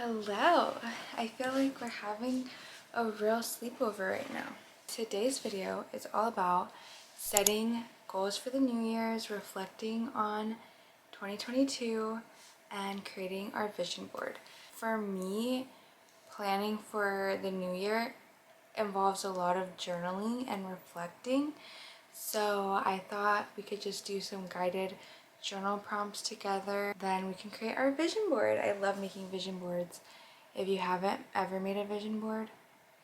Hello! I feel like we're having a real sleepover right now. Today's video is all about setting goals for the New Year's, reflecting on 2022, and creating our vision board. For me, planning for the new year involves a lot of journaling and reflecting. So I thought we could just do some guided journal prompts together. Then we can create our vision board. I love making vision boards. If you haven't ever made a vision board,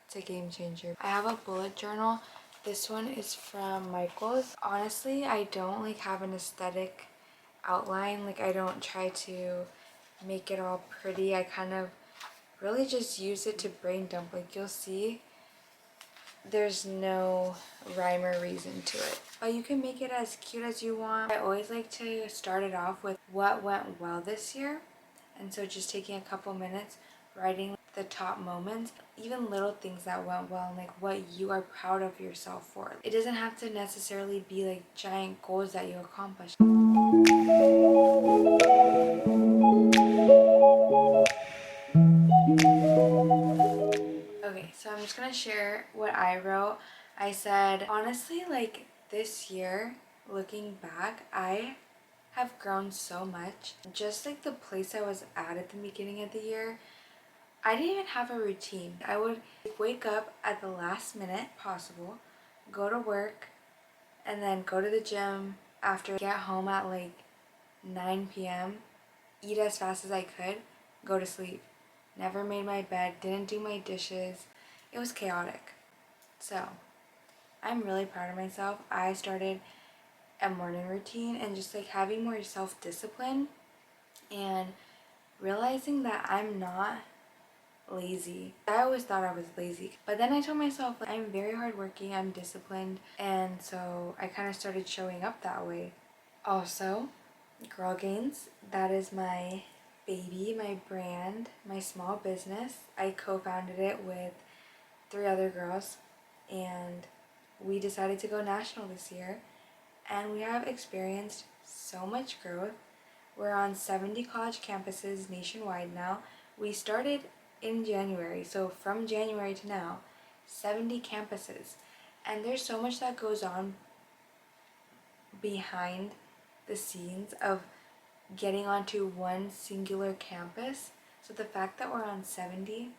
it's a game changer. I have a bullet journal. This one is from Michael's. Honestly, I don't have an aesthetic outline. I don't try to make it all pretty. I kind of really just use it to brain dump. You'll see there's no rhyme or reason to it, but you can make it as cute as you want. I always like to start it off with what went well this year, and so just taking a couple minutes writing the top moments, even little things that went well, and what you are proud of yourself for. It doesn't have to necessarily be giant goals that you accomplish. Okay, so I'm just gonna share what I wrote. I said, honestly, this year, looking back, I have grown so much. Just the place I was at the beginning of the year, I didn't even have a routine. I would wake up at the last minute possible, go to work, and then go to the gym after, get home at 9 p.m., eat as fast as I could, go to sleep. Never made my bed, didn't do my dishes. It was chaotic. So, I'm really proud of myself. I started a morning routine and just having more self-discipline and realizing that I'm not lazy. I always thought I was lazy, but then I told myself I'm very hardworking, I'm disciplined, and so I kind of started showing up that way. Also, Girl Gains, that is my baby, my brand, my small business. I co-founded it with 3 other girls, and we decided to go national this year, and we have experienced so much growth. We're on 70 college campuses nationwide now. We started in January, so from January to now, 70 campuses, and there's so much that goes on behind the scenes of getting onto one singular campus. So the fact that we're on 70,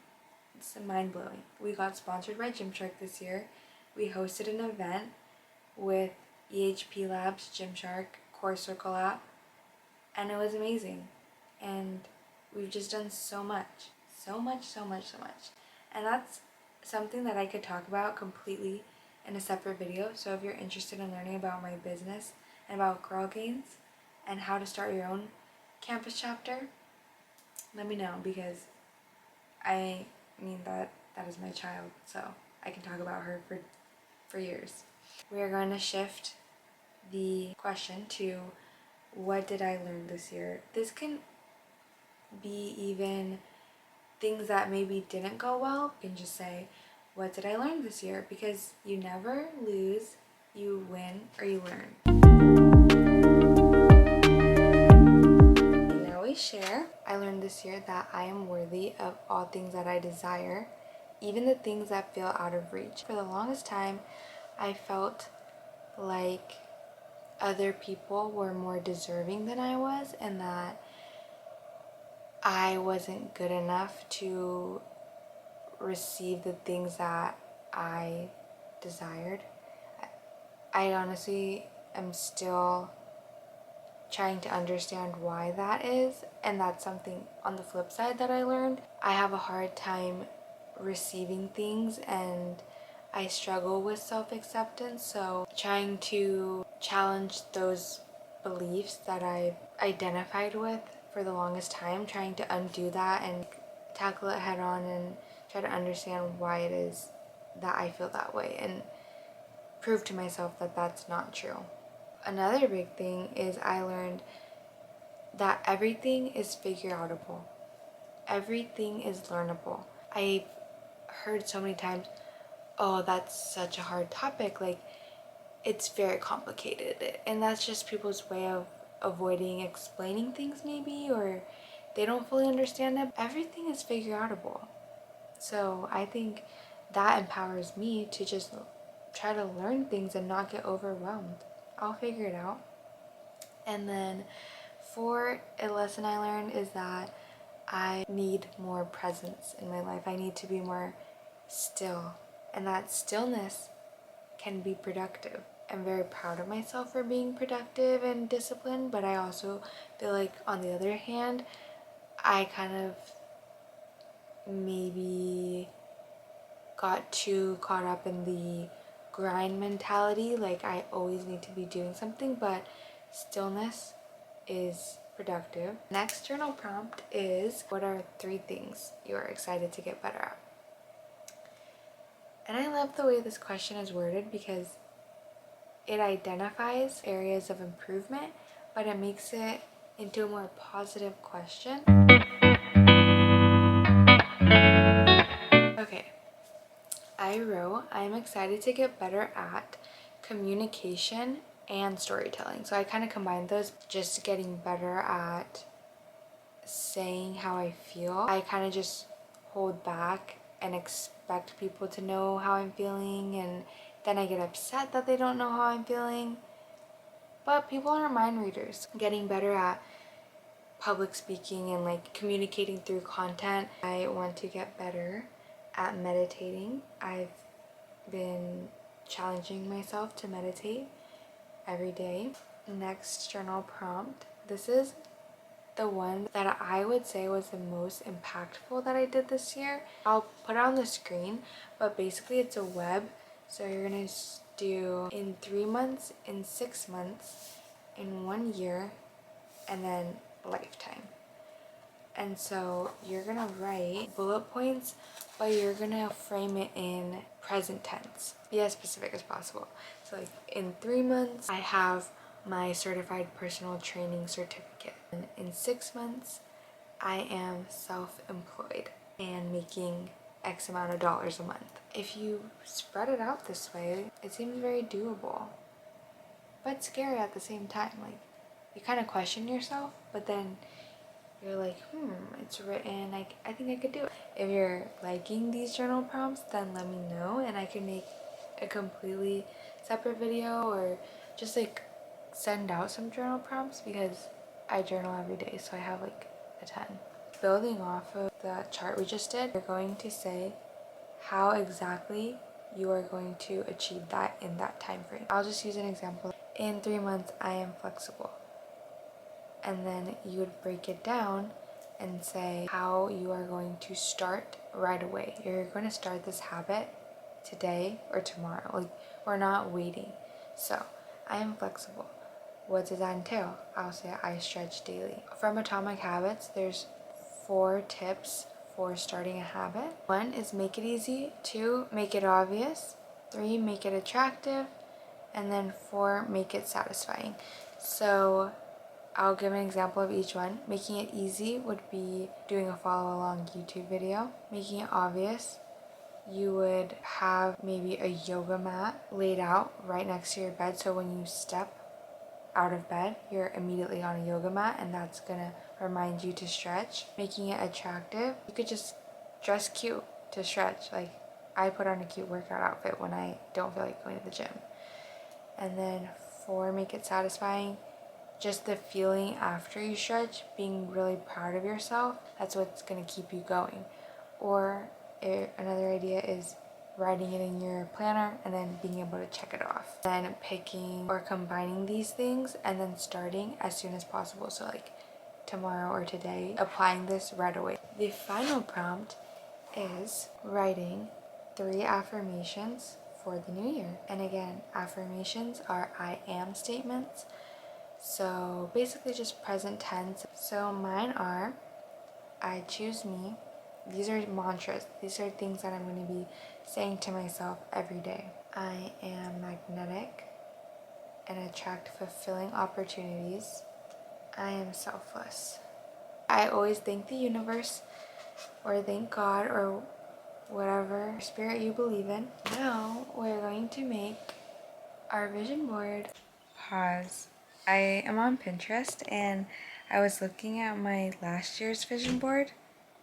it's mind-blowing. We got sponsored by Gymshark this year. We hosted an event with EHP Labs, Gymshark, Core Circle app, and it was amazing. And we've just done so much. And that's something that I could talk about completely in a separate video. So if you're interested in learning about my business and about Girl Gains and how to start your own campus chapter, let me know, because that is my child, so I can talk about her for years. We are going to shift the question to, what did I learn this year? This can be even things that maybe didn't go well. You can just say, what did I learn this year? Because you never lose, you win, or you learn. Now we share. I learned this year that I am worthy of all things that I desire, even the things that feel out of reach. For the longest time, I felt like other people were more deserving than I was, and that I wasn't good enough to receive the things that I desired. I honestly am still trying to understand why that is, and that's something on the flip side that I learned. I have a hard time receiving things, and I struggle with self-acceptance, so trying to challenge those beliefs that I've identified with for the longest time, trying to undo that and tackle it head on and try to understand why it is that I feel that way and prove to myself that that's not true. Another big thing is I learned that everything is figure-outable. Everything is learnable. I've heard so many times, oh, that's such a hard topic, it's very complicated, and that's just people's way of avoiding explaining things maybe, or they don't fully understand it. Everything is figure outable. So I think that empowers me to just try to learn things and not get overwhelmed. I'll figure it out. And then for a lesson I learned is that I need more presence in my life. I need to be more still, and that stillness can be productive. I'm very proud of myself for being productive and disciplined, but I also feel like on the other hand, I kind of maybe got too caught up in the grind mentality, like I always need to be doing something, but stillness is productive. Next journal prompt is, what are 3 things you are excited to get better at? And I love the way this question is worded because it identifies areas of improvement, but it makes it into a more positive question. Okay, I wrote, I'm excited to get better at communication and storytelling. So I kind of combined those, just getting better at saying how I feel. I kind of just hold back and expect people to know how I'm feeling, and then I get upset that they don't know how I'm feeling. But people are mind readers. Getting better at public speaking and like communicating through content. I want to get better at meditating. I've been challenging myself to meditate every day. Next journal prompt. This is the one that I would say was the most impactful that I did this year. I'll put it on the screen, but basically it's a web. So you're gonna do in 3 months, in 6 months, in 1 year, and then lifetime. And so you're gonna write bullet points, but you're gonna frame it in present tense. Be as specific as possible. So like in 3 months, I have my certified personal training certificate. And in 6 months, I am self-employed and making X amount of dollars a month. If you spread it out this way, it seems very doable, but scary at the same time. Like, you kind of question yourself, but then you're like, it's written, I think I could do it. If you're liking these journal prompts, then let me know and I can make a completely separate video or just like send out some journal prompts, because I journal every day, so I have like a ton. Building off of the chart we just did, you're going to say how exactly you are going to achieve that in that time frame. I'll just use an example. In 3 months, I am flexible. And then you would break it down and say how you are going to start right away. You're going to start this habit today or tomorrow. Like, we're not waiting. So, I am flexible. What does that entail? I'll say I stretch daily. From Atomic Habits, there's 4 tips for starting a habit. 1 is make it easy. 2, make it obvious. 3, make it attractive. And then 4, make it satisfying. So I'll give an example of each one. Making it easy would be doing a follow along YouTube video. Making it obvious, you would have maybe a yoga mat laid out right next to your bed, so when you step out of bed, you're immediately on a yoga mat, and that's gonna remind you to stretch. Making it attractive, you could just dress cute to stretch. Like, I put on a cute workout outfit when I don't feel like going to the gym. And then 4, make it satisfying, just the feeling after you stretch, being really proud of yourself, that's what's gonna keep you going. Or another idea is writing it in your planner and then being able to check it off. Then picking or combining these things and then starting as soon as possible. So like tomorrow or today, applying this right away. The final prompt is writing 3 affirmations for the new year. And again, affirmations are I am statements. So basically just present tense. So mine are, I choose me. These are mantras. These are things that I'm going to be saying to myself every day. I am magnetic and attract fulfilling opportunities. I am selfless. I always thank the universe or thank God or whatever spirit you believe in. Now we're going to make our vision board. Pause. I am on Pinterest and I was looking at my last year's vision board.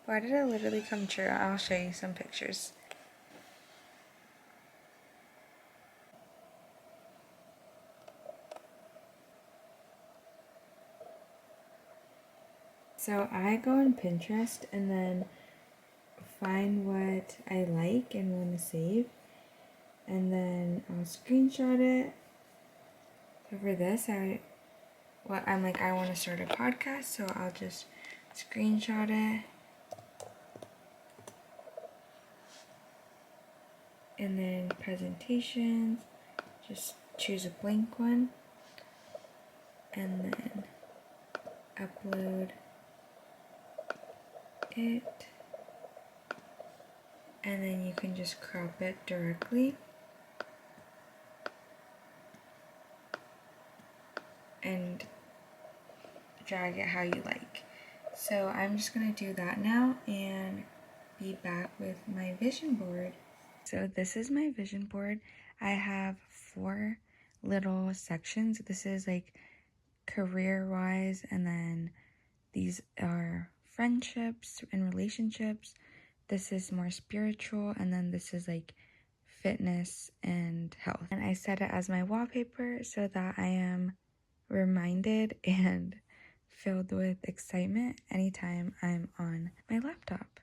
Why did it literally come true? I'll show you some pictures. So I go on Pinterest and then find what I like and want to save, and then I'll screenshot it. So for this, I'm like, I want to start a podcast, so I'll just screenshot it. And then presentations, just choose a blank one, and then upload it, and then you can just crop it directly and drag it how you like. So I'm just gonna do that now and be back with my vision board. So this is my vision board. I have 4 little sections. This is like career-wise, and then these are friendships and relationships. This is more spiritual, and then this is like fitness and health. And I set it as my wallpaper so that I am reminded and filled with excitement anytime I'm on my laptop.